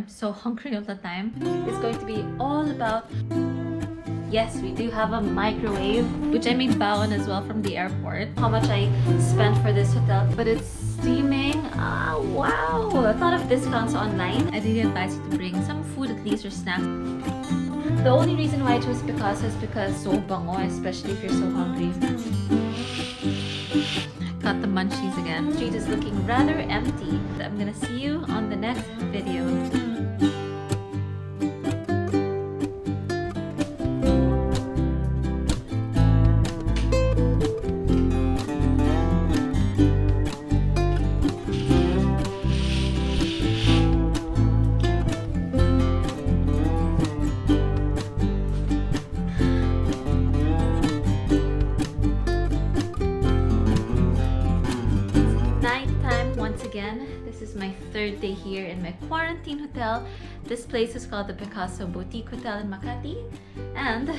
I'm so hungry all the time. It's going to be all about... Yes, we do have a microwave, which I made baon as well from the airport. How much I spent for this hotel, but it's steaming. Ah, wow! A lot of discounts online. I really advise you to bring some food at least or snacks. The only reason why I chose Picasso is because so bango, especially if you're so hungry. Got the munchies again. The street is looking rather empty. I'm gonna see you on the next video. This is my third day here in my quarantine hotel. This place is called the Picasso Boutique Hotel in Makati. And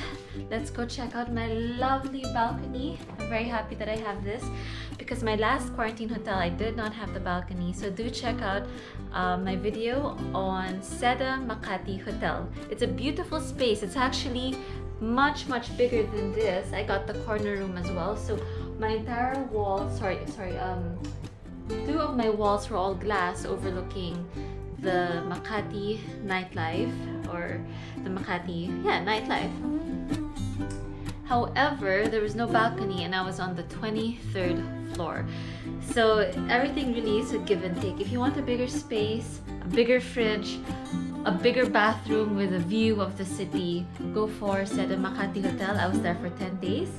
let's go check out my lovely balcony. I'm very happy that I have this because my last quarantine hotel I did not have the balcony. So do check out my video on Seda Makati Hotel. It's a beautiful space. It's actually much bigger than this. I got the corner room as well. So my entire wall, two of my walls were all glass overlooking the Makati nightlife, or the Makati, nightlife. However, there was no balcony and I was on the 23rd floor. So everything really is a give and take. If you want a bigger space, a bigger fridge, a bigger bathroom with a view of the city, go for Seda Makati Hotel. I was there for 10 days.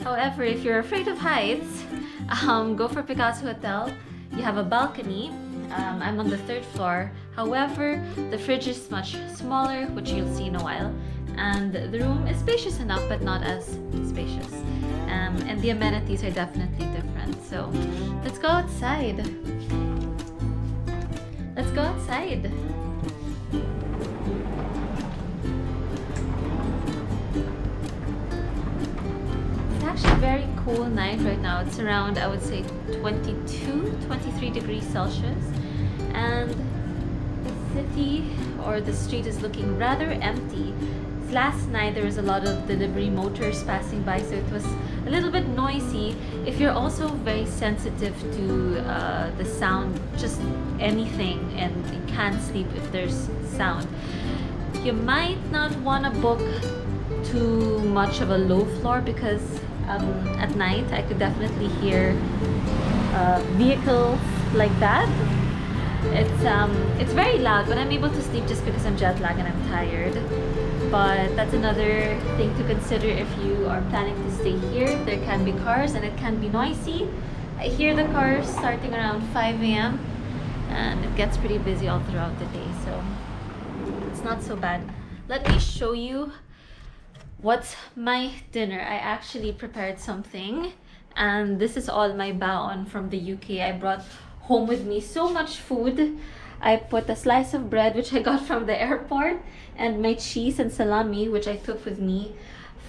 However, if you're afraid of heights, go for Picasso Hotel. You have a balcony. I'm on the 3rd floor. However, the fridge is much smaller, which you'll see in a while. And the room is spacious enough, but not as spacious. And the amenities are definitely different. So let's go outside. Let's go outside. Actually very cool night right now. It's around, I would say, 23 degrees Celsius, and the city or the street is looking rather empty. Last night there was a lot of delivery motors passing by, so it was a little bit noisy. If you're also very sensitive to the sound, just anything, and you can't sleep if there's sound, you might not want to book too much of a low floor because at night I could definitely hear vehicles like that. It's very loud, but I'm able to sleep just because I'm jet lagged and I'm tired. But that's another thing to consider if you are planning to stay here. There can be cars and it can be noisy. I hear the cars starting around 5 a.m. and it gets pretty busy all throughout the day, so it's not so bad. Let me show you what's my dinner. I actually prepared something, and this is all my baon from the UK. I brought home with me so much food. I put a slice of bread, which I got from the airport, and my cheese and salami, which I took with me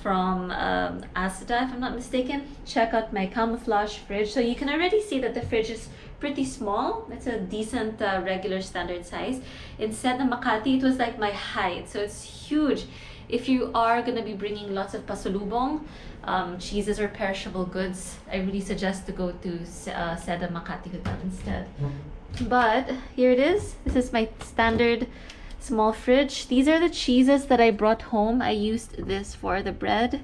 from Asda, if I'm not mistaken. Check out my camouflage fridge. So you can already see that the fridge is pretty small. It's a decent regular standard size. Instead of Makati, it was like my height, so it's huge. If you are going to be bringing lots of pasalubong, cheeses or perishable goods, I really suggest to go to Seda Makati Hotel instead. But here it is. This is my standard small fridge. These are the cheeses that I brought home. I used this for the bread.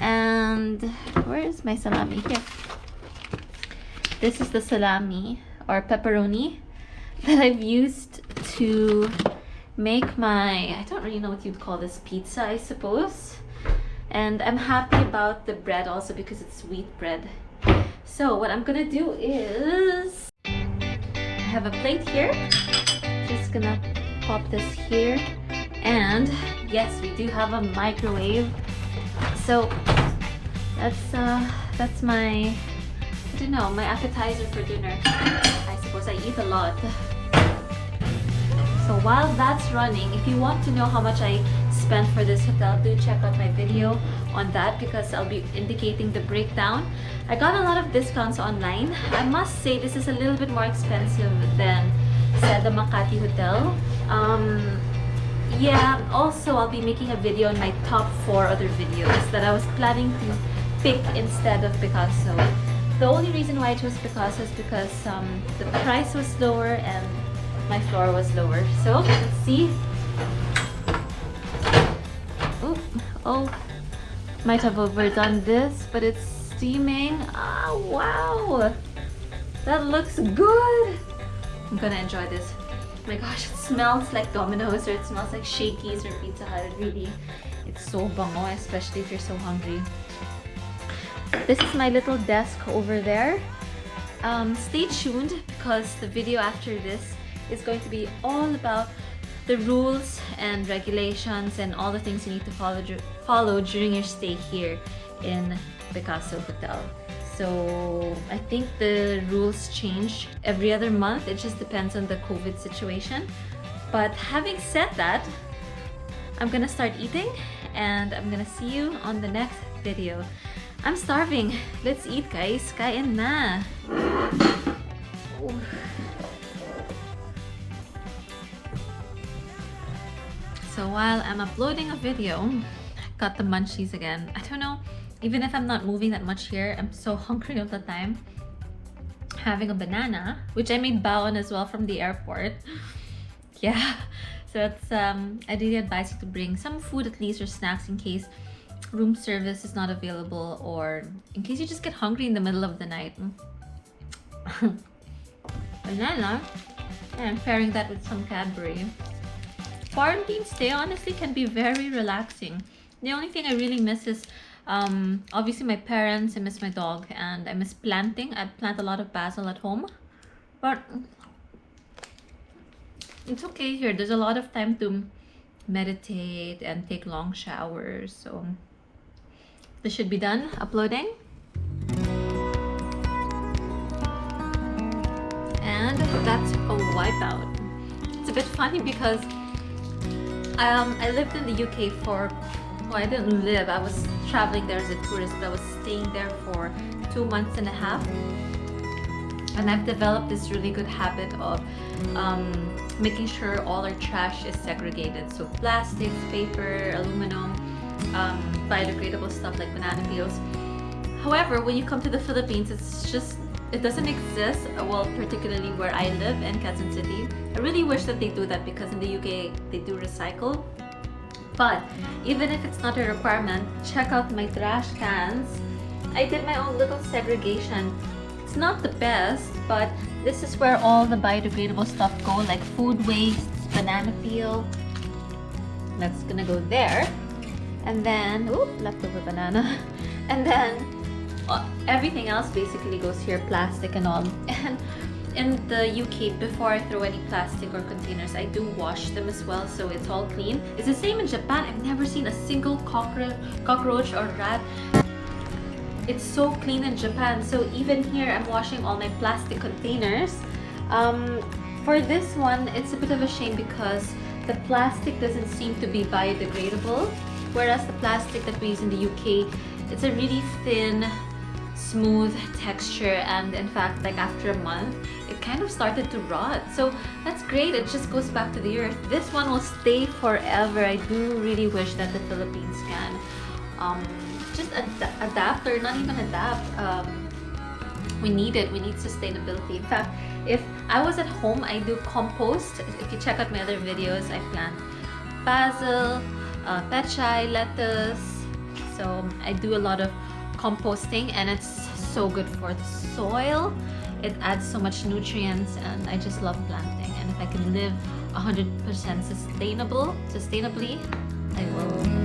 And where is my salami? Here. This is the salami or pepperoni that I've used to make my, I don't really know what you'd call this, pizza, I suppose. And I'm happy about the bread also because it's wheat bread. So what I'm gonna do is, I have a plate here. Just gonna pop this here. And yes, we do have a microwave. So that's my, I don't know, my appetizer for dinner. I suppose I eat a lot. So while that's running, if you want to know how much I spent for this hotel, do check out my video on that because I'll be indicating the breakdown. I got a lot of discounts online. I must say this is a little bit more expensive than Seda Makati Hotel. Yeah, also I'll be making a video on my top 4 other videos that I was planning to pick instead of Picasso. The only reason why I chose Picasso is because the price was lower and my floor was lower. So let's see. Oop, oh, might have overdone this, but it's steaming. Ah, wow, that looks good. I'm gonna enjoy this. My gosh, it smells like Domino's, or it smells like Shakey's or Pizza Hut. Really, it's so bango, especially if you're so hungry. This is my little desk over there. Stay tuned because the video after this is going to be all about the rules and regulations and all the things you need to follow during your stay here in Picasso Hotel. So I think the rules change every other month. It just depends on the COVID situation. But having said that, I'm gonna start eating and I'm gonna see you on the next video. I'm starving. Let's eat, guys. Kain na. So while I'm uploading a video, I got the munchies again. I don't know. Even if I'm not moving that much here, I'm so hungry all the time. Having a banana, which I made baon as well from the airport. Yeah, so it's I really advise you to bring some food at least, or snacks, in case room service is not available, or in case you just get hungry in the middle of the night. Banana, and pairing that with some Cadbury. Quarantine stay honestly can be very relaxing. The only thing I really miss is obviously my parents. I miss my dog, and I miss planting. I plant a lot of basil at home, but it's okay here. There's a lot of time to meditate and take long showers. So this should be done uploading, and that's a wipeout. It's a bit funny because I lived in the UK for, well, I didn't live, I was traveling there as a tourist, but I was staying there for 2 months and a half. And I've developed this really good habit of making sure all our trash is segregated. So plastics, paper, aluminum, biodegradable stuff like banana peels. However, when you come to the Philippines, it doesn't exist, well, particularly where I live in Quezon City. I really wish that they do that, because in the UK they do recycle. But even if it's not a requirement, check out my trash cans. I did my own little segregation. It's not the best, but this is where all the biodegradable stuff go, like food waste, banana peel. That's gonna go there. And then, leftover banana. And then everything else basically goes here, plastic and all. And in the UK, before I throw any plastic or containers, I do wash them as well, so it's all clean. It's the same in Japan. I've never seen a single cockroach or rat. It's so clean in Japan. So even here, I'm washing all my plastic containers. For this one, it's a bit of a shame because the plastic doesn't seem to be biodegradable, whereas the plastic that we use in the UK, it's a really thin, smooth texture, and in fact, like after a month, it kind of started to rot. So that's great. It just goes back to the earth. This one will stay forever. I do really wish that the Philippines can just adapt, or not even adapt. We need it. We need sustainability. In fact, if I was at home, I do compost. If you check out my other videos, I plant basil, pechay, lettuce. So I do a lot of composting, and it's so good for the soil. It adds so much nutrients, and I just love planting. And if I can live 100% sustainably, I will.